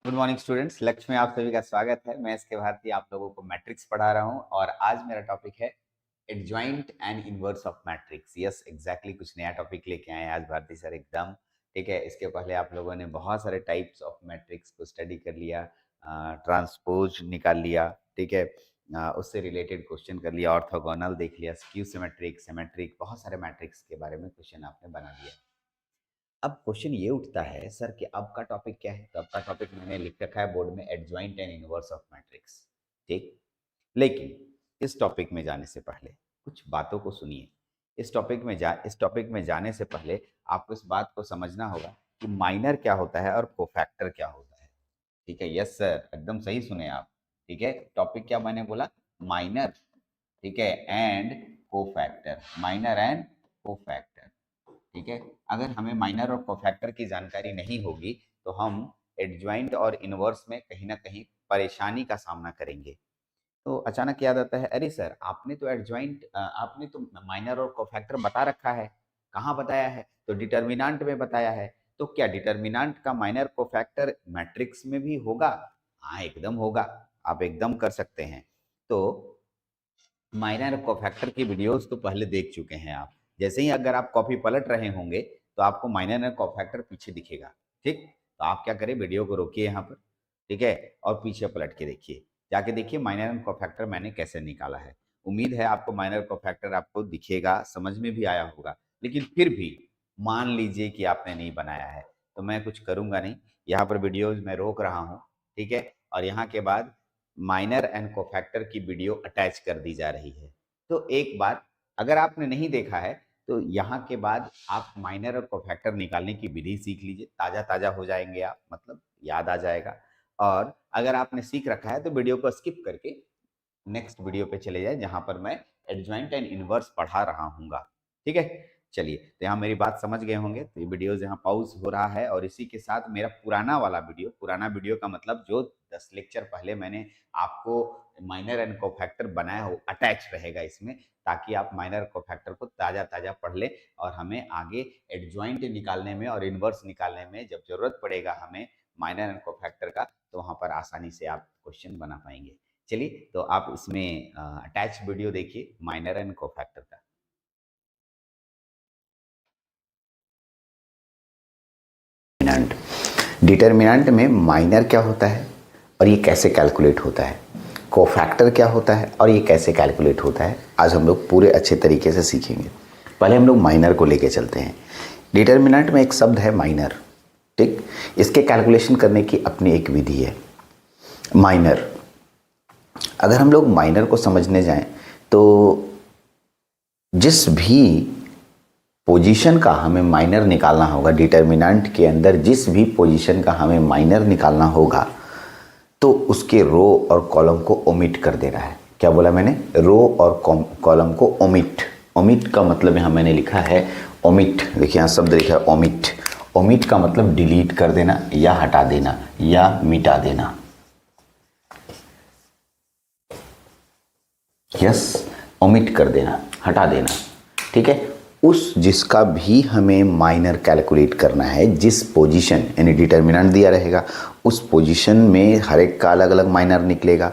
Good morning students, लक्ष्य में आप सभी का स्वागत है। मैं इसके भारती आप लोगों को मैट्रिक्स पढ़ा रहा हूं और आज मेरा टॉपिक है adjoint and inverse of matrix. Yes exactly, कुछ नया टॉपिक लेके आए हैं आज भारती सर एकदम। ठीक है, इसके पहले आप लोगों ने बहुत सारे टाइप्स ऑफ मैट्रिक्स को स्टडी कर लिया, ट्रांसपोज निकाल लिया, ठीक है, उससे रिलेटेड क्वेश्चन कर लिया, ऑर्थोगोनल देख लिया, स्क्यू सिमेट्रिक, सिमेट्रिक, बहुत सारे मैट्रिक्स के बारे में क्वेश्चन आपने बना लिया। अब क्वेश्चन ये उठता है सर कि अब का टॉपिक क्या है। तो अब का टॉपिक मैंने लिख रखा है बोर्ड में, adjoint and inverse of matrix. ठीक, लेकिन इस टॉपिक में जाने से पहले कुछ बातों को सुनिए। इस टॉपिक में जाने से पहले आपको इस बात को समझना होगा कि माइनर क्या होता है और कोफैक्टर क्या होता है। ठीक है, यस सर, एकदम सही सुने आप। ठीक है, टॉपिक क्या मैंने बोला, माइनर, ठीक है, and cofactor, minor and cofactor. ठीक है, अगर हमें माइनर और कोफैक्टर की जानकारी नहीं होगी तो हम एडजॉइंट और इनवर्स में कहीं ना कहीं परेशानी का सामना करेंगे। तो अचानक याद आता है, अरे सर आपने तो आपने तो माइनर और कोफैक्टर बता रखा है। कहाँ बताया है? तो डिटर्मिनेंट में बताया है। तो क्या डिटर्मिनेंट का माइनर कोफैक्टर मैट्रिक्स में भी होगा? हाँ एकदम होगा, आप एकदम कर सकते हैं। तो माइनर कोफैक्टर की वीडियोस तो पहले देख चुके हैं आप। जैसे ही अगर आप कॉपी पलट रहे होंगे तो आपको माइनर एंड कोफैक्टर पीछे दिखेगा। ठीक, तो आप क्या करें, वीडियो को रोकिए यहाँ पर, ठीक है, और पीछे पलट के देखिए, जाके देखिए माइनर एंड कोफैक्टर मैंने कैसे निकाला है। उम्मीद है आपको माइनर कोफैक्टर आपको दिखेगा, समझ में भी आया होगा। लेकिन फिर भी मान लीजिए कि आपने नहीं बनाया है तो मैं कुछ करूंगा नहीं, यहाँ पर वीडियोज मैं रोक रहा हूँ, ठीक है, और यहाँ के बाद माइनर एंड कोफैक्टर की वीडियो अटैच कर दी जा रही है। तो एक बार अगर आपने नहीं देखा है तो यहाँ के बाद आप माइनर और कोफैक्टर निकालने की विधि सीख लीजिए, ताज़ा ताज़ा हो जाएंगे आप, मतलब याद आ जाएगा। और अगर आपने सीख रखा है तो वीडियो को स्किप करके नेक्स्ट वीडियो पे चले जाए जहाँ पर मैं एडजॉइंट एंड इनवर्स पढ़ा रहा हूँगा। ठीक है, चलिए, तो यहाँ मेरी बात समझ गए होंगे। तो ये वीडियो यहाँ पॉज हो रहा है और इसी के साथ मेरा पुराना वीडियो का मतलब जो 10 लेक्चर पहले मैंने आपको माइनर एंड कोफैक्टर बनाया हो अटैच रहेगा इसमें, ताकि आप माइनर कोफैक्टर को ताज़ा ताज़ा पढ़ लें और हमें आगे एडजॉइंट निकालने में और इनवर्स निकालने में जब जरूरत पड़ेगा हमें माइनर एंड कोफैक्टर का, तो वहाँ पर आसानी से आप क्वेश्चन बना पाएंगे। चलिए, तो आप इसमें अटैच वीडियो देखिए माइनर एंड कोफैक्टर का। डिटर्मिनेंट में माइनर क्या होता है और ये कैसे कैलकुलेट होता है, कोफैक्टर क्या होता है और ये कैसे कैलकुलेट होता है, आज हम लोग पूरे अच्छे तरीके से सीखेंगे। पहले हम लोग माइनर को लेके चलते हैं। डिटर्मिनेंट में एक शब्द है माइनर, ठीक, इसके कैलकुलेशन करने की अपनी एक विधि है। माइनर, अगर हम लोग माइनर को समझने जाएं तो जिस भी पोजीशन का हमें माइनर निकालना होगा, डिटर्मिनेंट के अंदर जिस भी पोजीशन का हमें माइनर निकालना होगा, तो उसके रो और कॉलम को ओमिट कर देना है। क्या बोला मैंने? रो और कॉलम को ओमिट। ओमिट का मतलब यहाँ मैंने लिखा है ओमिट, देखिए यहाँ शब्द लिखा है ओमिट। ओमिट का मतलब डिलीट कर देना या हटा देना या मिटा देना। यस, ओमिट कर देना, हटा देना, ठीक है। उस जिसका भी हमें माइनर कैलकुलेट करना है, जिस पोजीशन यानी डिटर्मिनेंट दिया रहेगा उस पोजीशन में हर एक का अलग अलग माइनर निकलेगा,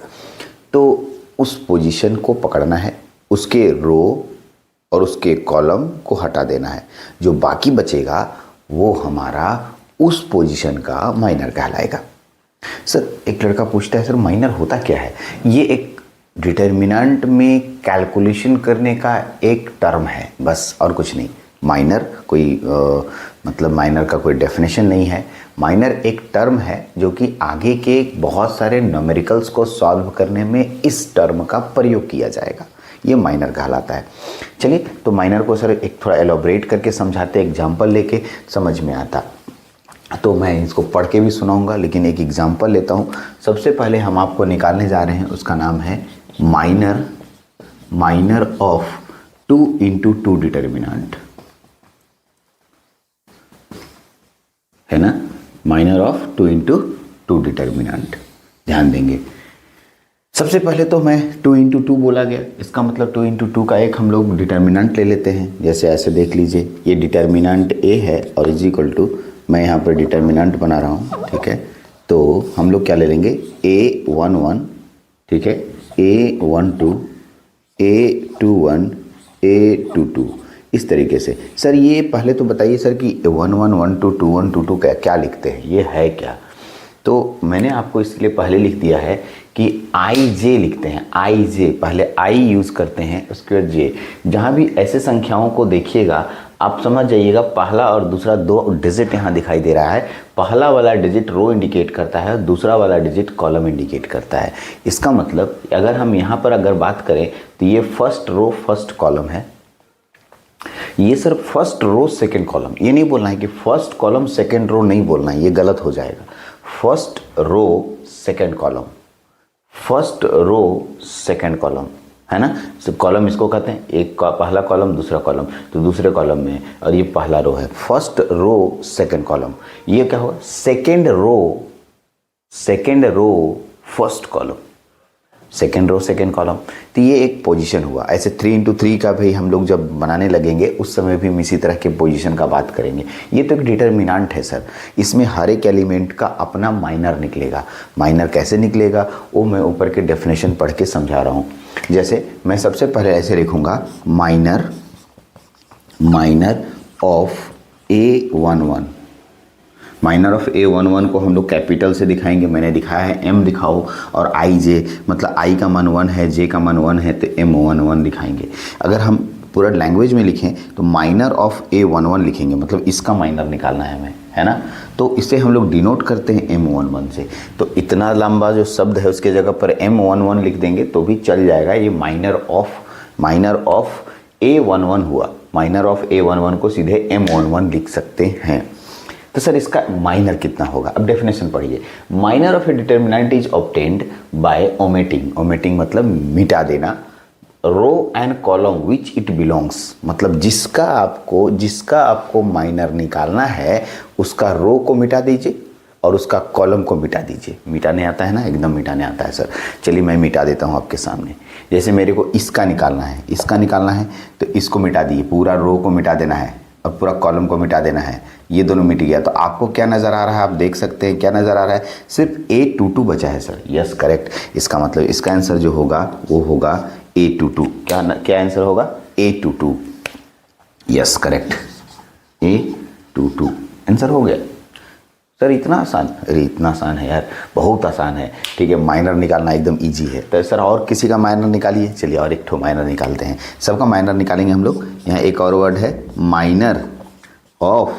तो उस पोजीशन को पकड़ना है, उसके रो और उसके कॉलम को हटा देना है। जो बाकी बचेगा वो हमारा उस पोजीशन का माइनर कहलाएगा। सर एक लड़का पूछता है, सर माइनर होता क्या है? ये एक डिटर्मिनेंट में कैलकुलेशन करने का एक टर्म है, बस और कुछ नहीं। माइनर कोई मतलब माइनर का कोई डेफिनेशन नहीं है। माइनर एक टर्म है जो कि आगे के बहुत सारे न्यूमेरिकल्स को सॉल्व करने में इस टर्म का प्रयोग किया जाएगा, ये माइनर कहलाता है। चलिए, तो माइनर को सर एक थोड़ा एलोबरेट करके समझाते, एग्जाम्पल लेके समझ में आता, तो मैं इसको पढ़ के भी सुनाऊंगा, लेकिन एक एग्जाम्पल लेता हूँ। सबसे पहले हम आपको निकालने जा रहे हैं, उसका नाम है माइनर ऑफ 2 into 2 डिटर्मिनेंट, है ना, माइनर ऑफ 2 into 2 डिटर्मिनेंट। ध्यान देंगे, सबसे पहले तो मैं 2 into 2 बोला गया, इसका मतलब 2 into 2 का एक हम लोग डिटर्मिनेंट ले लेते हैं। जैसे ऐसे देख लीजिए, ये डिटर्मिनेंट ए है और इज इक्वल टू, मैं यहाँ पर डिटर्मिनेंट बना रहा हूँ, ठीक है, तो हम लोग क्या ले लेंगे, A11, ठीक है, A12, A21, A22, इस तरीके से। सर ये पहले तो बताइए सर कि 11, 12, 21, 22 क्या क्या लिखते हैं, ये है क्या? तो मैंने आपको इसलिए पहले लिख दिया है कि आई जे लिखते हैं, आई जे, पहले आई यूज़ करते हैं उसके बाद जे। जहाँ भी ऐसे संख्याओं को देखिएगा आप समझ जाइएगा, पहला और दूसरा 2 डिजिट यहाँ दिखाई दे रहा है। पहला वाला डिजिट रो इंडिकेट करता है, दूसरा वाला डिजिट कॉलम इंडिकेट करता है। इसका मतलब अगर हम यहाँ पर अगर बात करें तो ये फर्स्ट रो फर्स्ट कॉलम है, ये sir first row second column. ये नहीं बोलना है कि फर्स्ट कॉलम सेकंड रो, नहीं बोलना है, ये गलत हो जाएगा। First row second column, first row second column, है ना। कॉलम इसको कहते हैं, एक का पहला कॉलम दूसरा कॉलम, तो दूसरे कॉलम में, और ये पहला रो है, फर्स्ट रो सेकंड कॉलम। ये क्या होगा, second row first column, second row second column. तो ये एक पोजीशन हुआ। ऐसे 3 into 3 का भी हम लोग जब बनाने लगेंगे उस समय भी हम इसी तरह के पोजीशन का बात करेंगे। ये तो एक डिटर्मिनेंट है सर, इसमें हर एक एलिमेंट का अपना माइनर निकलेगा। माइनर कैसे निकलेगा वो मैं ऊपर के डेफिनेशन पढ़ के समझा रहा हूँ। जैसे मैं सबसे पहले ऐसे लिखूँगा, minor of A11। Minor of A11 को हम लोग कैपिटल से दिखाएंगे, मैंने दिखाया है M दिखाओ, और आई जे, मतलब I का मान 1 है, J का मान 1 है, तो M11 दिखाएंगे। अगर हम पूरा लैंग्वेज में लिखें तो माइनर ऑफ A11 लिखेंगे, मतलब इसका माइनर निकालना है हमें, है ना। तो इसे हम लोग डिनोट करते हैं M11 से। तो इतना लंबा जो शब्द है उसके जगह पर M11 लिख देंगे तो भी चल जाएगा। ये माइनर ऑफ A11 हुआ। माइनर ऑफ A11 को सीधे M11 लिख सकते हैं। तो सर इसका माइनर कितना होगा, अब डेफिनेशन पढ़िए। Minor of a determinant is obtained by omitting मतलब मिटा देना, row and column which it belongs, मतलब जिसका आपको माइनर निकालना है उसका रो को मिटा दीजिए और उसका कॉलम को मिटा दीजिए। मिटाने आता है ना, एकदम मिटाने आता है सर। चलिए मैं मिटा देता हूँ आपके सामने। जैसे मेरे को इसका निकालना है तो इसको मिटा दिए, पूरा रो को मिटा देना है और पूरा कॉलम को मिटा देना है। ये दोनों मिट गया। तो आपको क्या नज़र आ रहा है, आप देख सकते हैं क्या नज़र आ रहा है, सिर्फ A22 बचा है सर। Yes correct. इसका मतलब इसका आंसर जो होगा वो होगा A22। क्या आंसर होगा, A22। Yes correct, A22 answer हो गया सर। इतना आसान, अरे इतना आसान है यार, बहुत आसान है। ठीक है, माइनर निकालना एकदम इजी है। तो सर और किसी का माइनर निकालिए। चलिए और एक ठो माइनर निकालते हैं, सबका माइनर निकालेंगे हम लोग। यहाँ एक और वर्ड है, माइनर ऑफ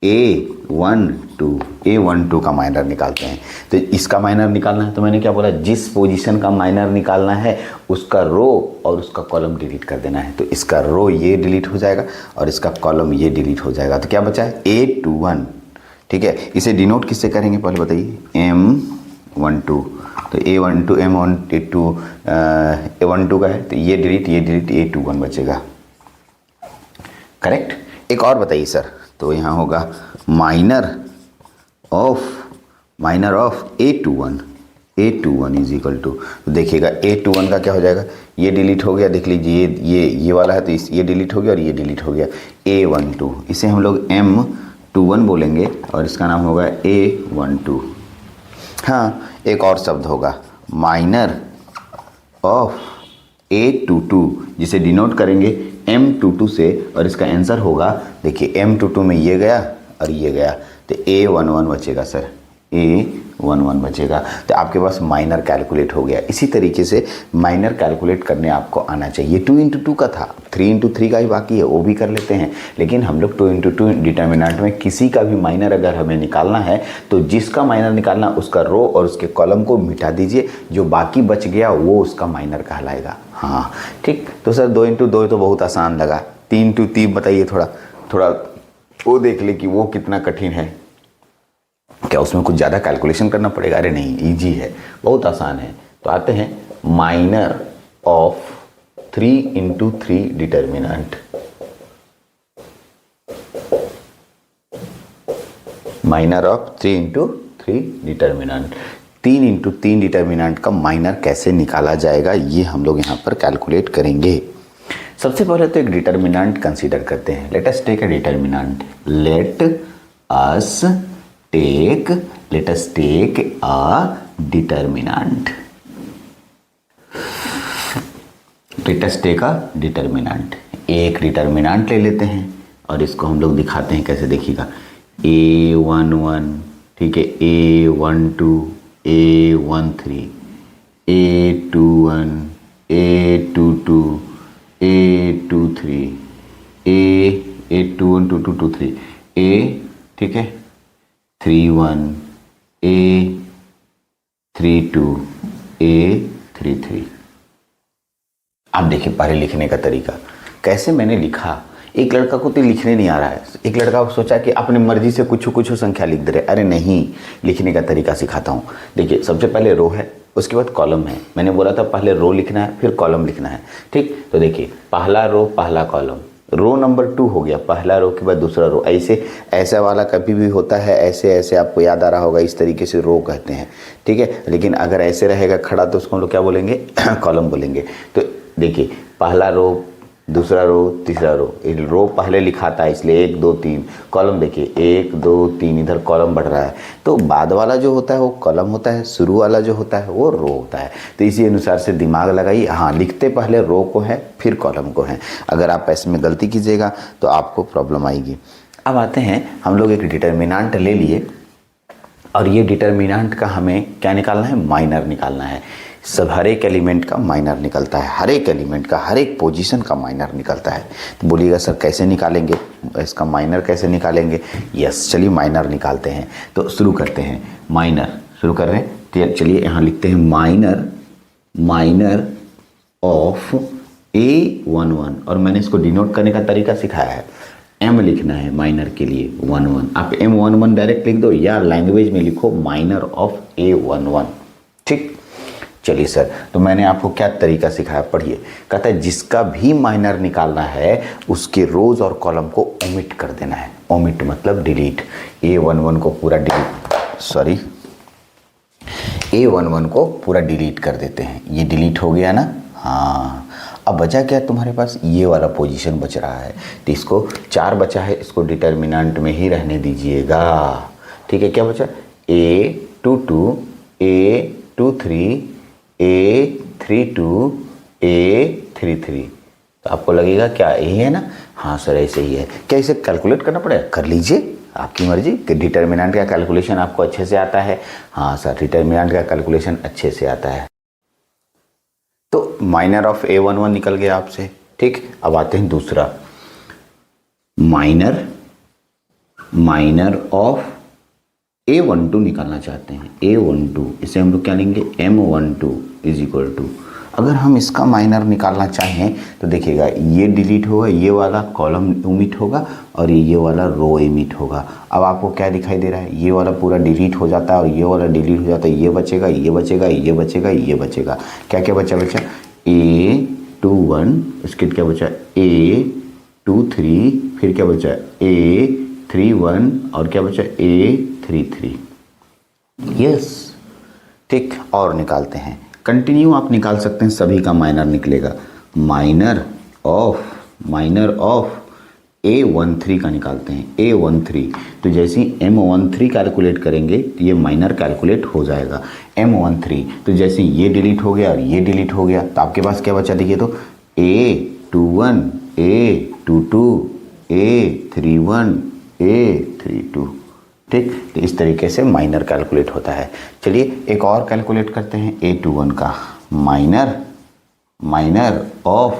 A12 का माइनर निकालते हैं। तो इसका माइनर निकालना है तो मैंने क्या बोला, जिस पोजीशन का माइनर निकालना है उसका रो और उसका कॉलम डिलीट कर देना है। तो इसका रो ये डिलीट हो जाएगा और इसका कॉलम ये डिलीट हो जाएगा। तो क्या बचा है, A21। ठीक है, इसे डिनोट किससे करेंगे पहले बताइए, M12। तो A12 M12 A12 का है तो ये डिलीट A21 बचेगा। करेक्ट। एक और बताइए सर, तो यहाँ होगा minor of A21 is equal to, देखिएगा A21 का क्या हो जाएगा, ये डिलीट हो गया, देख लीजिए ये वाला है तो ये डिलीट हो गया और ये डिलीट हो गया, A12। इसे हम लोग M21 बोलेंगे और इसका नाम होगा A12। हाँ, एक और शब्द होगा माइनर ऑफ A22, जिसे डिनोट करेंगे M22 से, और इसका आंसर होगा, देखिए M22 में ये गया और ये गया तो A11 बचेगा सर, A11 बचेगा। तो आपके पास माइनर कैलकुलेट हो गया। इसी तरीके से माइनर कैलकुलेट करने आपको आना चाहिए। 2 into 2 का था, 3 into 3 का ही बाकी है, वो भी कर लेते हैं। लेकिन हम लोग 2 into 2 डिटर्मिनेंट में किसी का भी माइनर अगर हमें निकालना है तो जिसका माइनर निकालना उसका रो और उसके कॉलम को मिटा दीजिए, जो बाकी बच गया वो उसका माइनर कहलाएगा। हाँ ठीक। तो सर 2 into 2 तो बहुत आसान लगा। 3 into 3 बताइए, थोड़ा वो देख ले कि वो कितना कठिन है, क्या उसमें कुछ ज़्यादा कैलकुलेशन करना पड़ेगा? अरे नहीं, इजी है, बहुत आसान है। तो आते हैं minor of 3 into 3 determinant. Minor of 3 into 3 determinant. 3 into 3 determinant का माइनर कैसे निकाला जाएगा ये हम लोग यहाँ पर कैलकुलेट करेंगे। सबसे पहले तो एक डिटर्मिनेंट कंसीडर करते हैं। Let us take a determinant. Let us take let us take a determinant. Let us take a determinant. एक डिटर्मिनेंट ले लेते हैं और इसको हम लोग दिखाते हैं कैसे, देखिएगा A11, ठीक है, A12, A13, A21, A22, A23, A21, 22, 23, A, ठीक है, 31, A32, A33। अब देखिए पहले लिखने का तरीका कैसे मैंने लिखा। एक लड़का को तो लिखने नहीं आ रहा है, एक लड़का सोचा कि अपनी मर्जी से कुछ कुछ संख्या लिख दे रहे। अरे नहीं, लिखने का तरीका सिखाता हूँ। देखिए सबसे पहले रो है, उसके बाद कॉलम है। मैंने बोला था पहले रो लिखना है फिर कॉलम लिखना है, ठीक। तो देखिए पहला रो पहला कॉलम, रो नंबर 2 हो गया, पहला रो के बाद दूसरा रो। ऐसे ऐसा वाला कभी भी होता है, ऐसे ऐसे आपको याद आ रहा होगा, इस तरीके से रो कहते हैं, ठीक है। लेकिन अगर ऐसे रहेगा खड़ा तो उसको हम लोग क्या बोलेंगे, कॉलम बोलेंगे। तो देखिए पहला रो, दूसरा रो, तीसरा रो। रो पहले लिखाता है इसलिए 1 2 3, कॉलम देखिए 1 2 3, इधर कॉलम बढ़ रहा है। तो बाद वाला जो होता है वो कॉलम होता है, शुरू वाला जो होता है वो रो होता है। तो इसी अनुसार से दिमाग लगाइए। हाँ, लिखते पहले रो को है फिर कॉलम को है। अगर आप ऐसे में गलती कीजिएगा तो आपको प्रॉब्लम आएगी। अब आते हैं, हम लोग एक डिटर्मिनेंट ले लिए और ये डिटर्मिनेंट का हमें क्या निकालना है, माइनर निकालना है। सब हर एक एलिमेंट का माइनर निकलता है, हर एक एलिमेंट का, हर एक पोजीशन का माइनर निकलता है। तो बोलिएगा सर कैसे निकालेंगे, इसका माइनर कैसे निकालेंगे। यस, चलिए माइनर निकालते हैं। तो शुरू करते हैं, माइनर शुरू कर रहे हैं। तो चलिए यहाँ लिखते हैं माइनर ऑफ A11, और मैंने इसको डिनोट करने का तरीका सिखाया है। M लिखना है माइनर के लिए 11, आप M11 डायरेक्ट लिख दो या लैंग्वेज में लिखो माइनर ऑफ A11, ठीक। चलिए सर, तो मैंने आपको क्या तरीका सिखाया, पढ़िए। कहता है जिसका भी माइनर निकालना है उसके रोज और कॉलम को ओमिट कर देना है। ओमिट मतलब डिलीट। A11 को पूरा डिलीट, सॉरी, A11 को पूरा डिलीट कर देते हैं। ये डिलीट हो गया ना। हाँ, अब बचा क्या तुम्हारे पास, ये वाला पोजीशन बच रहा है। तो इसको 4 बचा है, इसको डिटर्मिनेंट में ही रहने दीजिएगा, ठीक है। क्या बचा, A22, A23, A32, A33। तो आपको लगेगा क्या यही है ना। हाँ सर ऐसे ही है। क्या इसे कैलकुलेट करना पड़ेगा, कर लीजिए, आपकी मर्जी। कि डिटर्मिनेंट का कैलकुलेशन आपको अच्छे से आता है। हाँ सर, डिटर्मिनेंट का कैलकुलेशन अच्छे से आता है। तो माइनर ऑफ A11 निकल गया आपसे, ठीक। अब आते हैं दूसरा, माइनर ऑफ A12 निकालना चाहते हैं। A12, इसे हम लोग क्या लेंगे, M12 इज इक्वल टू, अगर हम इसका माइनर निकालना चाहें तो देखिएगा ये डिलीट होगा, ये वाला कॉलम ओमिट होगा और ये वाला रो एमिट होगा। अब आपको क्या दिखाई दे रहा है, ये वाला पूरा डिलीट हो जाता है और ये वाला डिलीट हो जाता है। ये बचेगा, ये बचेगा, ये बचेगा, ये बचेगा। क्या क्या बचा, A21, उसके क्या बचा, A23, फिर क्या बचा, A31 और क्या बचा, A33। यस, ठीक। और निकालते हैं, कंटिन्यू आप निकाल सकते हैं, सभी का माइनर निकलेगा। माइनर ऑफ A13 का निकालते हैं, A13। तो जैसे ही M13 कैलकुलेट करेंगे तो ये माइनर कैलकुलेट हो जाएगा। M13, तो जैसे ये डिलीट हो गया और ये डिलीट हो गया तो आपके पास क्या बचा, देखिए तो A21, A22, A31, A32, ठीक। तो इस तरीके से माइनर कैलकुलेट होता है। चलिए एक और कैलकुलेट करते हैं, A21 का माइनर ऑफ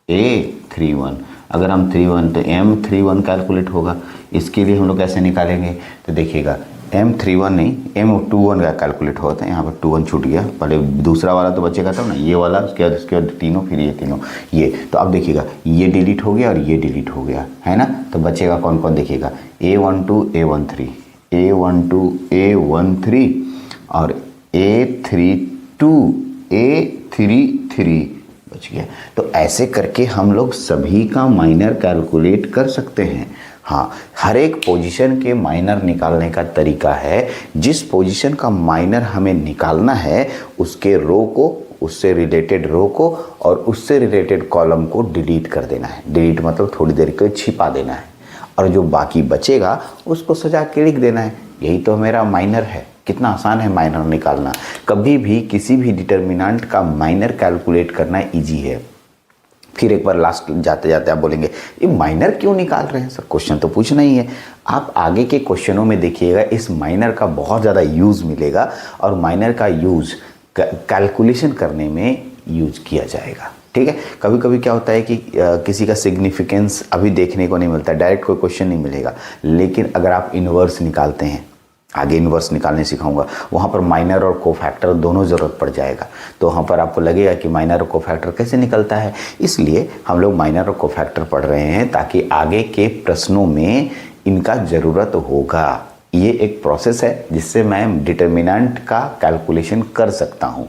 A31। अगर हम 31 तो M31 कैलकुलेट होगा। इसके लिए हम लोग कैसे निकालेंगे, तो देखिएगा M31 नहीं, M21 का कैलकुलेट होता है। यहाँ पर 21 छूट गया, पहले दूसरा वाला तो बचेगा तब ना, ये वाला, उसके बाद तीनों, फिर ये तीनों, ये। तो अब देखिएगा ये डिलीट हो गया और ये डिलीट हो गया, है ना। तो बचेगा कौन कौन, देखिएगा A12, A13, A12, A13 और A32, A33 बच गया। तो ऐसे करके हम लोग सभी का माइनर कैलकुलेट कर सकते हैं। हाँ, हर एक पोजीशन के माइनर निकालने का तरीका है। जिस पोजीशन का माइनर हमें निकालना है उसके रो को, उससे रिलेटेड रो को और उससे रिलेटेड कॉलम को डिलीट कर देना है। डिलीट मतलब थोड़ी देर के छिपा देना है और जो बाकी बचेगा उसको सजा के लिख देना है। यही तो मेरा माइनर है। कितना आसान है माइनर निकालना। कभी भी किसी भी डिटर्मिनेंट का माइनर कैलकुलेट करना ईजी है। फिर एक बार लास्ट जाते जाते आप बोलेंगे ये माइनर क्यों निकाल रहे हैं सर, क्वेश्चन तो पूछना ही है। आप आगे के क्वेश्चनों में देखिएगा इस माइनर का बहुत ज़्यादा यूज़ मिलेगा और माइनर का यूज़ कैलकुलेशन करने में यूज किया जाएगा। ठीक है, कभी कभी क्या होता है कि किसी का सिग्निफिकेंस अभी देखने को नहीं मिलता, डायरेक्ट कोई क्वेश्चन नहीं मिलेगा, लेकिन अगर आप इन्वर्स निकालते हैं, आगे इन्वर्स निकालने सिखाऊंगा, वहाँ पर माइनर और कोफैक्टर दोनों ज़रूरत पड़ जाएगा। तो वहाँ पर आपको लगेगा कि माइनर और कोफैक्टर कैसे निकलता है, इसलिए हम लोग माइनर और कोफैक्टर पढ़ रहे हैं ताकि आगे के प्रश्नों में इनका ज़रूरत होगा। ये एक प्रोसेस है जिससे मैं डिटर्मिनेंट का कैलकुलेशन कर सकता हूँ।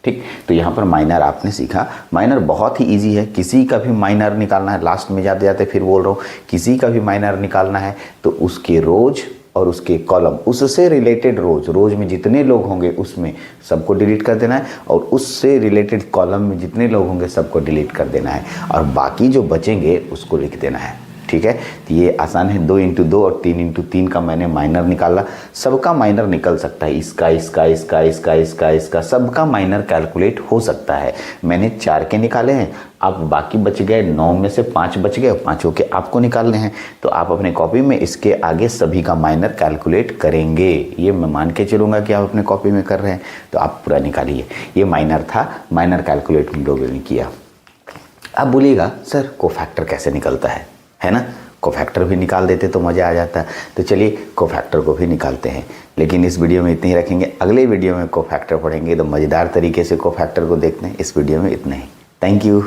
ठीक, तो यहाँ पर माइनर आपने सीखा। माइनर बहुत ही इजी है, किसी का भी माइनर निकालना है, लास्ट में जाते जाते फिर बोल रहा हूँ, किसी का भी माइनर निकालना है तो उसके रोज और उसके कॉलम, उससे रिलेटेड रोज में जितने लोग होंगे उसमें सबको डिलीट कर देना है, और उससे रिलेटेड कॉलम में जितने लोग होंगे सबको डिलीट कर देना है, और बाकी जो बचेंगे उसको लिख देना है। ठीक है, तो ये आसान है। 2 इंटू 2 और 3 इंटू 3 का मैंने माइनर निकाला। सबका माइनर निकल सकता है, इसका सबका माइनर कैलकुलेट हो सकता है। मैंने 4 के निकाले हैं, अब बाकी बच गए 9 में से 5 बच गए, 5 के आपको निकालने हैं। तो आप अपने कॉपी में इसके आगे सभी का माइनर कैलकुलेट करेंगे। ये मैं मान के चलूँगा कि आप अपने कॉपी में कर रहे हैं, तो आप पूरा निकालिए। ये माइनर था, माइनर कैलकुलेट हम लोगों ने किया। अब बोलिएगा सर कोफैक्टर कैसे निकलता है ना, कोफैक्टर भी निकाल देते तो मज़ा आ जाता है। तो चलिए कोफैक्टर को भी निकालते हैं, लेकिन इस वीडियो में इतने ही रखेंगे। अगले वीडियो में कोफैक्टर पढ़ेंगे तो मज़ेदार तरीके से कोफैक्टर को देखते हैं। इस वीडियो में इतना ही, थैंक यू।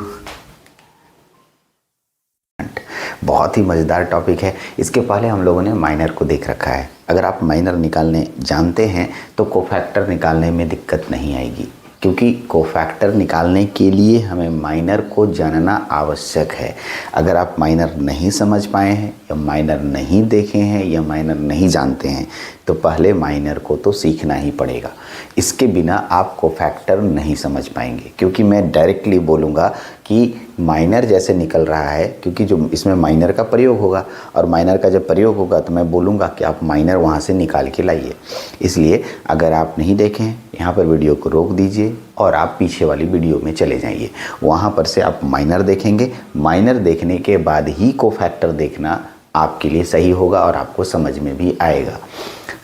बहुत ही मज़ेदार टॉपिक है। इसके पहले हम लोगों ने माइनर को देख रखा है। अगर आप माइनर निकालने जानते हैं तो कोफैक्टर निकालने में दिक्कत नहीं आएगी, क्योंकि कोफैक्टर निकालने के लिए हमें माइनर को जानना आवश्यक है। अगर आप माइनर नहीं समझ पाए हैं या माइनर नहीं देखे हैं या माइनर नहीं जानते हैं तो पहले माइनर को तो सीखना ही पड़ेगा। इसके बिना आप कोफैक्टर नहीं समझ पाएंगे, क्योंकि मैं डायरेक्टली बोलूँगा कि माइनर जैसे निकल रहा है, क्योंकि जो इसमें माइनर का प्रयोग होगा, और माइनर का जब प्रयोग होगा तो मैं बोलूँगा कि आप माइनर वहाँ से निकाल के लाइए। इसलिए अगर आप नहीं देखें, यहाँ पर वीडियो को रोक दीजिए और आप पीछे वाली वीडियो में चले जाइए, वहाँ पर से आप माइनर देखेंगे। माइनर देखने के बाद ही कोफैक्टर देखना आपके लिए सही होगा और आपको समझ में भी आएगा।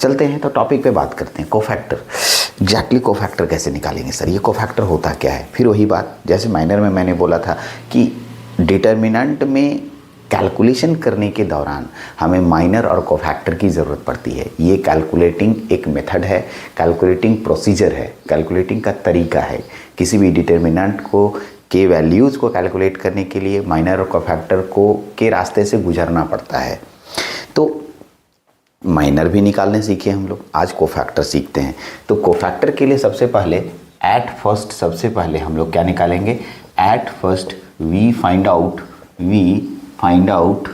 चलते हैं तो टॉपिक पे बात करते हैं। कोफैक्टर, एग्जैक्टली कोफैक्टर कैसे निकालेंगे सर, ये कोफैक्टर होता क्या है। फिर वही बात, जैसे माइनर में मैंने बोला था कि डिटर्मिनेंट में कैलकुलेशन करने के दौरान हमें माइनर और कोफैक्टर की ज़रूरत पड़ती है। ये कैलकुलेटिंग एक मेथड है, कैलकुलेटिंग प्रोसीजर है, कैलकुलेटिंग का तरीका है। किसी भी डिटर्मिनेंट को के वैल्यूज़ को कैलकुलेट करने के लिए माइनर और कोफैक्टर को के रास्ते से गुजरना पड़ता है। तो माइनर भी निकालने सीखे हम लोग, आज कोफैक्टर सीखते हैं। तो कोफैक्टर के लिए सबसे पहले सबसे पहले हम लोग क्या निकालेंगे, at first we find out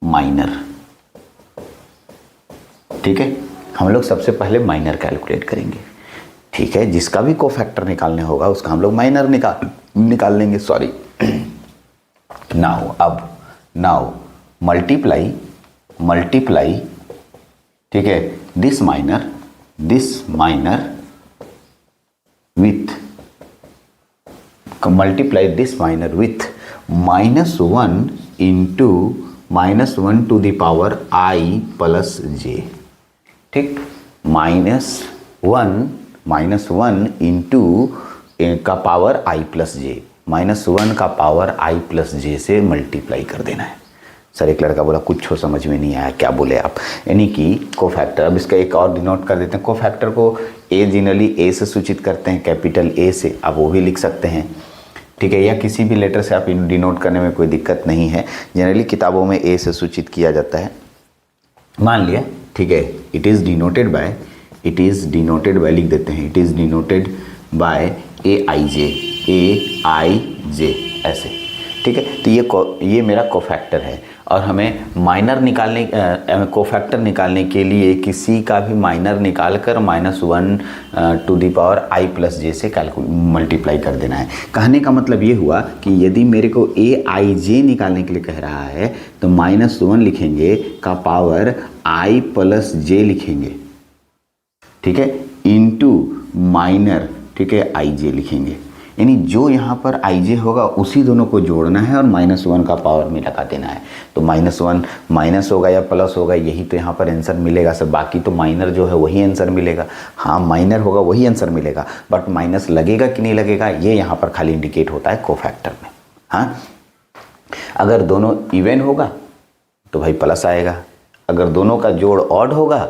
minor. ठीक है, हम लोग सबसे पहले माइनर कैलकुलेट करेंगे। ठीक है, जिसका भी कोफैक्टर निकालने होगा उसका हम लोग माइनर निकाल लेंगे। सॉरी, नाउ मल्टीप्लाई, ठीक है, this minor with -1 into -1 to the power i plus j। ठीक, -1 इंटू का पावर i प्लस j, -1 का पावर i प्लस j से मल्टीप्लाई कर देना है। सर एक लड़का बोला कुछ समझ में नहीं आया, क्या बोले आप, यानी कि कोफैक्टर, अब इसका एक और डिनोट कर देते हैं। कोफैक्टर को जनरली ए से सूचित करते हैं, कैपिटल ए से, आप वो भी लिख सकते हैं। ठीक है, या किसी भी लेटर से आप डिनोट करने में कोई दिक्कत नहीं है। जनरली किताबों में ए से सूचित किया जाता है, मान लिया। ठीक है, इट इज़ डिनोटेड बाय लिख देते हैं, इट इज़ डिनोटेड बाय ए आई जे ऐसे। ठीक है। तो ये मेरा कोफैक्टर है और हमें माइनर निकालने कोफैक्टर निकालने के लिए किसी का भी माइनर निकाल कर -1 टू द पावर i+j से मल्टीप्लाई कर देना है। कहने का मतलब ये हुआ कि यदि मेरे को aij निकालने के लिए कह रहा है तो -1 लिखेंगे का पावर i+j लिखेंगे, ठीक है, इनटू माइनर, ठीक है, ij लिखेंगे। यानी जो यहाँ पर ij होगा उसी दोनों को जोड़ना है और -1 का पावर में लगा देना है। तो -1 माइनस होगा या प्लस होगा, यही तो यहाँ पर आंसर मिलेगा सर। बाकी तो माइनर जो है वही आंसर मिलेगा। हाँ, माइनर होगा वही आंसर मिलेगा, बट माइनस लगेगा कि नहीं लगेगा ये यहाँ पर खाली इंडिकेट होता है कोफैक्टर में। हाँ, अगर दोनों इवन होगा तो भाई प्लस आएगा, अगर दोनों का जोड़ ऑड होगा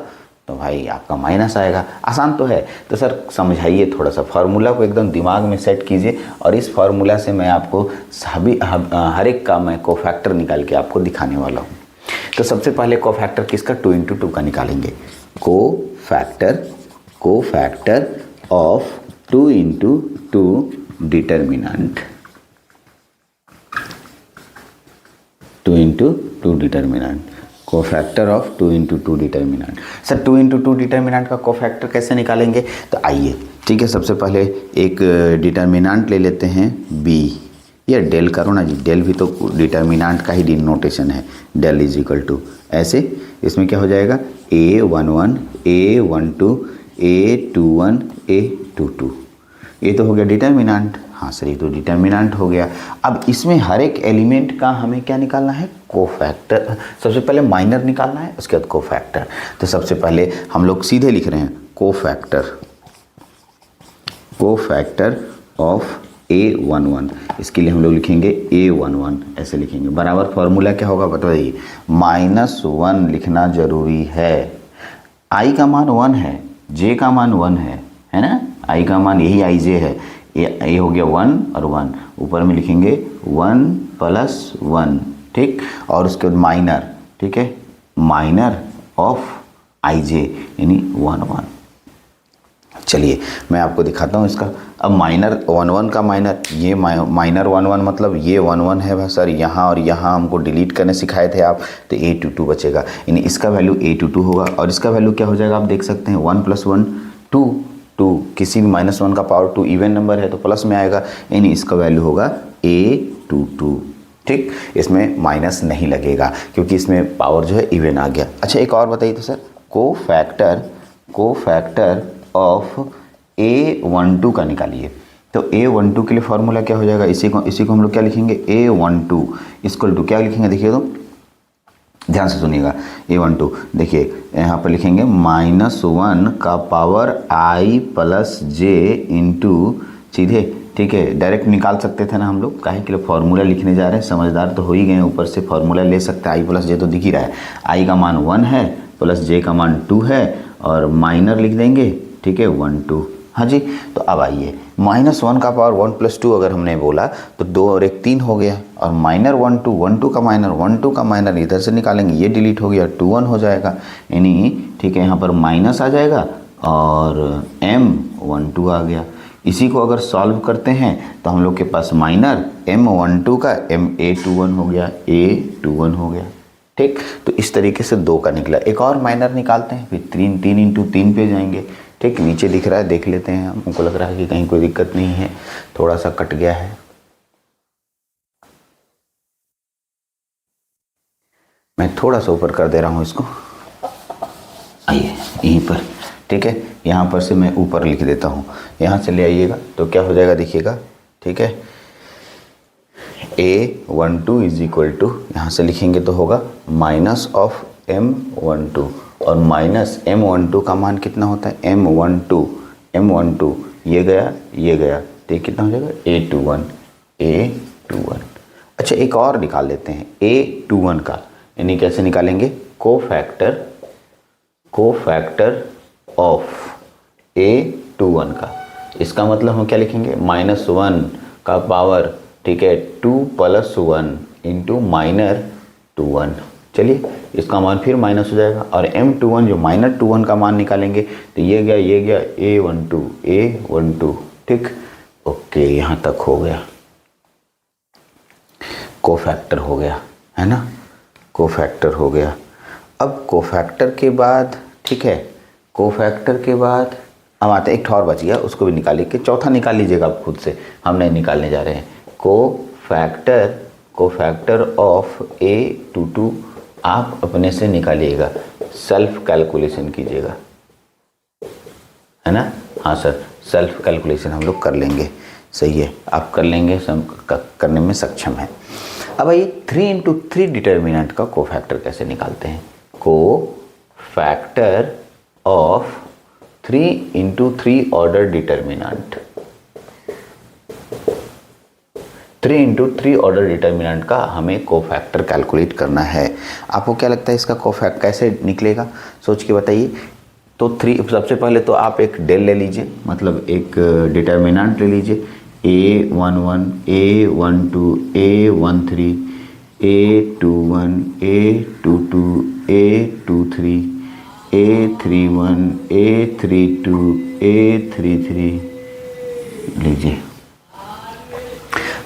तो भाई आपका माइनस आएगा। आसान तो है। तो सर समझाइए थोड़ा सा, फार्मूला को एकदम दिमाग में सेट कीजिए और इस फार्मूला से मैं आपको हर एक का मैं कोफैक्टर निकाल के आपको दिखाने वाला हूँ। तो सबसे पहले कोफैक्टर किसका, 2 × 2 का निकालेंगे। Cofactor of 2 × 2 determinant, 2 × 2 determinant, cofactor of 2 × 2 determinant. Sir 2 × 2 determinant का कोफैक्टर कैसे निकालेंगे? तो आइए, ठीक है, सबसे पहले एक डिटर्मिनेंट ले लेते हैं b, या डेल करो ना जी, डेल भी तो डिटर्मिनेंट का ही डिनोटेशन है। डेल इज इक्वल टू ऐसे, इसमें क्या हो जाएगा a11 a12 a21 a22, ये तो हो गया डिटर्मिनेंट। हाँ सर, ये तो डिटर्मिनेंट हो गया। अब इसमें हर एक एलिमेंट का हमें क्या निकालना है, कोफैक्टर। सबसे पहले माइनर निकालना है, उसके बाद कोफैक्टर। तो सबसे पहले हम लोग सीधे लिख रहे हैं कोफैक्टर ऑफ a11। इसके लिए हम लोग लिखेंगे a11, ऐसे लिखेंगे। बराबर फॉर्मूला क्या होगा बताइए, -1 लिखना जरूरी है। i का मान 1 है, j का मान 1 है ना, i का मान यही ij है। ये हो गया 1 और 1, ऊपर में लिखेंगे 1 + 1, ठीक, और उसके बाद माइनर, ठीक है, माइनर ऑफ ij यानी 1 1। चलिए मैं आपको दिखाता हूँ इसका। अब माइनर 1 1 का माइनर, ये माइनर 1 1 मतलब ये 1 1 है सर, यहाँ और यहाँ हमको डिलीट करने सिखाए थे आप, तो a22 बचेगा, यानी इसका वैल्यू a22 होगा। और इसका वैल्यू क्या हो जाएगा आप देख सकते हैं, 1 + 1 2, किसी भी -1 का पावर 2 इवन नंबर है तो प्लस में आएगा, यानी इसका वैल्यू होगा a22, ठीक। इसमें माइनस नहीं लगेगा क्योंकि इसमें पावर जो है इवन आ गया। अच्छा एक और बताइए तो सर, कोफैक्टर ऑफ a12 का निकालिए। तो a12 के लिए फॉर्मूला क्या हो जाएगा, इसी को हम लोग क्या लिखेंगे, a12 इक्वल टू क्या लिखेंगे, देखिए तो ध्यान से सुनिएगा। a12 देखिए यहाँ पर लिखेंगे -1 का पावर i+j इंटू सीधे, ठीक है, डायरेक्ट निकाल सकते थे ना हम लोग, काहे के लिए फॉर्मूला लिखने जा रहे हैं, समझदार तो हो ही गए, ऊपर से फॉर्मूला ले सकते हैं। i+j तो दिख ही रहा है, i का मान 1 है प्लस j का मान 2 है और माइनर लिख देंगे, ठीक है, 1 2। हाँ जी, तो अब आइए, -1 का पावर 1 + 2 अगर हमने बोला तो 2 और 1 3 हो गया, और माइनर 1 2 का माइनर 1 2 का माइनर इधर से निकालेंगे, ये डिलीट हो गया, 2 1 हो जाएगा, यानी ठीक है, यहाँ पर माइनस आ जाएगा और m12 आ गया। इसी को अगर सॉल्व करते हैं तो हम लोग के पास माइनर m12 का ma21 हो गया, a21 हो गया, ठीक। तो इस तरीके से 2 का निकला। एक और माइनर निकालते हैं, फिर 3 × 3 पे जाएंगे, ठीक। नीचे दिख रहा है, देख लेते हैं, हमको लग रहा है कि कहीं कोई दिक्कत नहीं है, थोड़ा सा कट गया है। मैं थोड़ा सा ऊपर कर दे रहा हूँ इसको, आइए यहीं पर, ठीक है, यहाँ पर से मैं ऊपर लिख देता हूँ, यहाँ से ले आइएगा तो क्या हो जाएगा देखिएगा, ठीक है, a12 इज इक्वल टू, यहाँ से लिखेंगे तो होगा -m12, और -m12 का मान कितना होता है, m12 ये गया, तो कितना हो जाएगा a21। अच्छा एक और निकाल लेते हैं a21 का, यानी कैसे निकालेंगे, कोफैक्टर ऑफ a21 का। इसका मतलब हम क्या लिखेंगे, -1 का पावर, ठीक है, 2 + 1 इंटू -21। चलिए इसका मान फिर माइनस हो जाएगा, और m21 जो -21 का मान निकालेंगे तो ये गया a12, ठीक। ओके, यहाँ तक हो गया। कोफैक्टर हो गया, है ना, कोफैक्टर हो गया। अब कोफैक्टर के बाद, ठीक है, कोफैक्टर के बाद हम आते हैं, एक ठौर बच गया, उसको भी निकालिए, कि चौथा निकाल लीजिएगा आप खुद से, हम नहीं निकालने जा रहे हैं। कोफैक्टर ऑफ A22 आप अपने से निकालिएगा, सेल्फ कैलकुलेशन कीजिएगा, है ना। हाँ सर, सेल्फ कैलकुलेशन हम लोग कर लेंगे, सही है, आप कर लेंगे, करने में सक्षम है। अब आइए 3×3 डिटर्मिनेंट का कोफैक्टर कैसे निकालते हैं। Cofactor of 3×3 order determinant, 3×3 order determinant का हमें कोफैक्टर कैलकुलेट करना है। आपको क्या लगता है इसका कोफैक्टर कैसे निकलेगा, सोच के बताइए। तो सबसे पहले तो आप एक डेल ले लीजिए, मतलब एक डिटर्मिनेंट ले लीजिए, A11, A12, A13, A21, A22, A23, A31, A32, A33 लीजिए।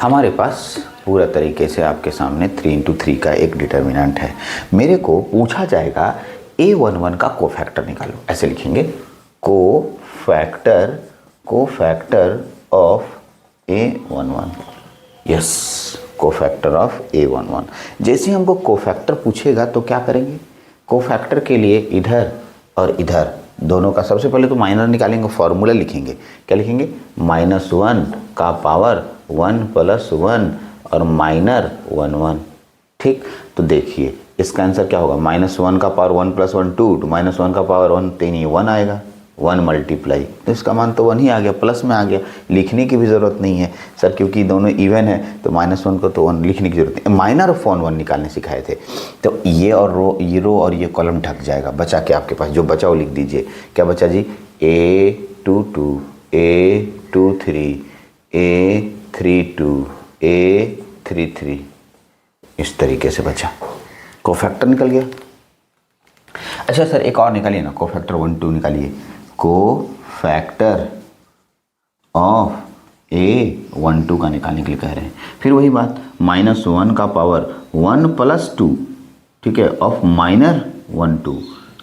हमारे पास पूरा तरीके से आपके सामने 3×3 का एक डिटर्मिनेंट है। मेरे को पूछा जाएगा A11 का कोफैक्टर निकालो, ऐसे लिखेंगे, cofactor of A11, yes, cofactor of A11। जैसे ही हमको कोफैक्टर पूछेगा तो क्या करेंगे, कोफैक्टर के लिए इधर और इधर दोनों का सबसे पहले तो माइनर निकालेंगे, फॉर्मूला लिखेंगे, क्या लिखेंगे, -1 का पावर 1 + 1 और माइनर 1 1, ठीक। तो देखिए इसका आंसर क्या होगा, -1 का पावर 1 + 1 2, -1 का पावर 1 3, ये 1 आएगा, 1 मल्टीप्लाई, तो इसका मान तो 1 ही आ गया, प्लस में आ गया, लिखने की भी ज़रूरत नहीं है सर, क्योंकि दोनों इवन है तो -1 को तो 1 लिखने की जरूरत नहीं। माइनर ऑफ 1 निकालने सिखाए थे, तो ये रो और ये कॉलम ढक जाएगा, बचा के आपके पास जो बचा वो लिख दीजिए, क्या बचा जी, A22, A23, A32, A33, इस तरीके से बचा, कोफैक्टर निकल गया। अच्छा सर एक और निकालिए ना, कोफैक्टर 1 2 निकालिए, कोफैक्टर ऑफ A12 का निकालने के लिए कह रहे हैं। फिर वही बात, -1 का पावर 1 + 2, ठीक है, ऑफ माइनर 1 2,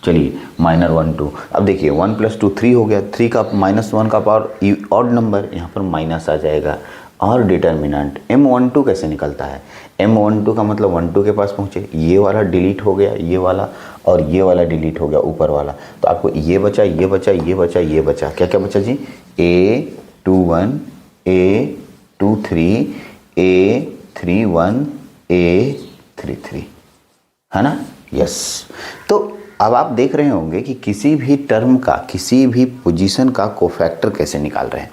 चलिए माइनर 1 2। अब देखिए 1 + 2 3 हो गया, 3 का -1 का पावर ऑड नंबर, यहाँ पर माइनस आ जाएगा। और डिटर्मिनेंट M12 कैसे निकलता है, M12 का मतलब 1 2 के पास पहुँचे, ये वाला डिलीट हो गया, ये वाला और ये वाला डिलीट हो गया, ऊपर वाला, तो आपको ये बचा, ये बचा, ये बचा, ये बचा, क्या क्या बचा जी, A21, A23, A31, A33, है ना, यस। तो अब आप देख रहे होंगे कि किसी भी टर्म का, किसी भी पोजीशन का कोफैक्टर कैसे निकाल रहे हैं।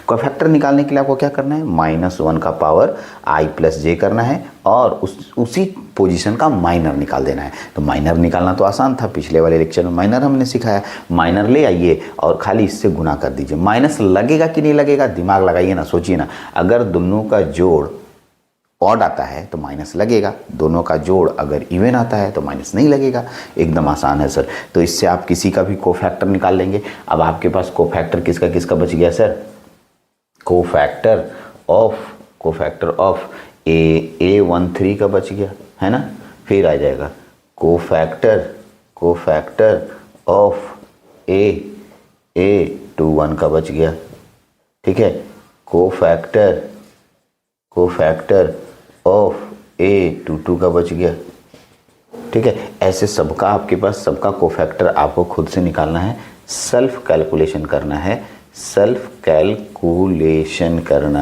कोफैक्टर निकालने के लिए आपको क्या करना है, -1 का पावर I + j करना है और उसी पोजीशन का माइनर निकाल देना है। तो माइनर निकालना तो आसान था, पिछले वाले लेक्चर में माइनर हमने सिखाया। माइनर ले आइए और खाली इससे गुना कर दीजिए। माइनस लगेगा कि नहीं लगेगा, दिमाग लगाइए ना, सोचिए ना। अगर दोनों का जोड़ ऑड आता है तो माइनस लगेगा, दोनों का जोड़ अगर इवन आता है तो माइनस नहीं लगेगा। एकदम आसान है सर। तो इससे आप किसी का भी कोफैक्टर निकाल लेंगे। अब आपके पास कोफैक्टर किसका किसका बच गया सर, कोफैक्टर ऑफ A13 का बच गया, है ना। फिर आ जाएगा कोफैक्टर ऑफ A21 का बच गया, ठीक है। कोफैक्टर ऑफ A22 का बच गया, ठीक है। ऐसे सबका आपके पास, सबका कोफैक्टर आपको खुद से निकालना है, सेल्फ कैलकुलेशन करना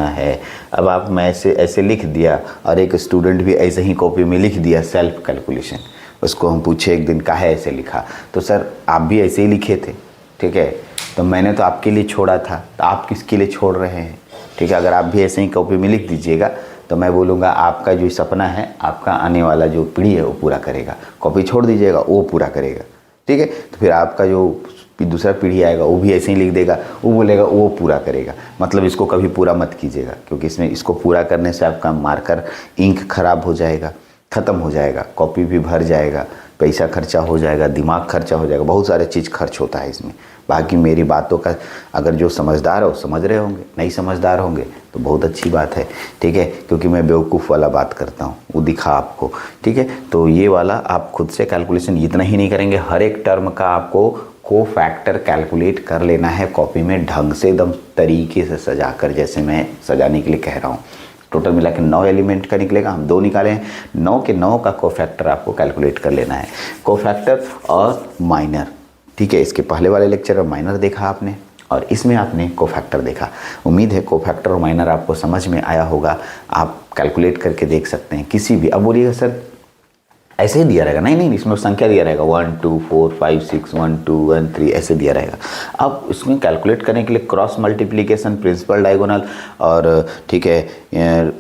है, अब आप, मैं ऐसे लिख दिया और एक स्टूडेंट भी ऐसे ही कॉपी में लिख दिया सेल्फ कैलकुलेशन। उसको हम पूछे एक दिन काहे ऐसे लिखा, तो सर आप भी ऐसे ही लिखे थे, ठीक है। तो मैंने तो आपके लिए छोड़ा था, तो आप किसके लिए छोड़ रहे हैं, ठीक है। अगर आप भी ऐसे ही कॉपी में लिख दीजिएगा तो मैं बोलूँगा आपका जो सपना है, आपका आने वाला जो पीढ़ी है वो पूरा करेगा। कॉपी छोड़ दीजिएगा, वो पूरा करेगा, ठीक है। तो फिर आपका जो दूसरा पीढ़ी आएगा वो भी ऐसे ही लिख देगा, वो बोलेगा वो पूरा करेगा। मतलब इसको कभी पूरा मत कीजिएगा, क्योंकि इसको पूरा करने से आपका मार्कर इंक खराब हो जाएगा, ख़त्म हो जाएगा, कॉपी भी भर जाएगा, पैसा खर्चा हो जाएगा, दिमाग खर्चा हो जाएगा, बहुत सारे चीज़ खर्च होता है इसमें। बाकी मेरी बातों का अगर जो समझदार हो समझ रहे होंगे, नहीं समझदार होंगे तो बहुत अच्छी बात है, ठीक है, क्योंकि मैं बेवकूफ़ वाला बात करता हूँ, वो दिखा आपको, ठीक है। तो ये वाला आप खुद से कैलकुलेशन इतना ही नहीं करेंगे, हर एक टर्म का आपको को फैक्टर कैलकुलेट कर लेना है कॉपी में ढंग से, एकदम तरीके से सजा कर, जैसे मैं सजाने के लिए कह रहा हूँ। टोटल मिला के 9 एलिमेंट का निकलेगा, हम 2 निकाले हैं, 9 के 9 का कोफैक्टर आपको कैलकुलेट कर लेना है, कोफैक्टर और माइनर, ठीक है। इसके पहले वाले लेक्चर में माइनर देखा आपने और इसमें आपने कोफैक्टर देखा। उम्मीद है कोफैक्टर और माइनर आपको समझ में आया होगा, आप कैलकुलेट करके देख सकते हैं किसी भी। अब बोलिएगा सर ऐसे ही दिया रहेगा, नहीं नहीं, इसमें संख्या दिया रहेगा 1 2 4 5 6 1 2 1 3 ऐसे दिया रहेगा। अब इसमें कैलकुलेट करने के लिए क्रॉस मल्टीप्लिकेशन, प्रिंसिपल डायगोनल और ठीक है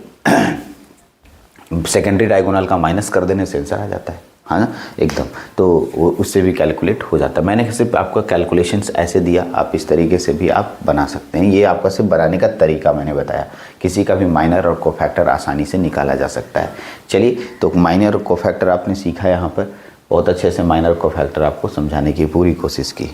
सेकेंडरी डायगोनल का माइनस कर देने से आंसर आ जाता है, हाँ ना, एकदम। तो वो उससे भी कैलकुलेट हो जाता है। मैंने सिर्फ आपको कैलकुलेशंस ऐसे दिया, आप इस तरीके से भी आप बना सकते हैं। ये आपका सिर्फ बनाने का तरीका मैंने बताया, किसी का भी माइनर और कोफैक्टर आसानी से निकाला जा सकता है। चलिए, तो माइनर और कोफैक्टर आपने सीखा यहाँ पर, बहुत अच्छे से माइनर कोफैक्टर आपको समझाने की पूरी कोशिश की।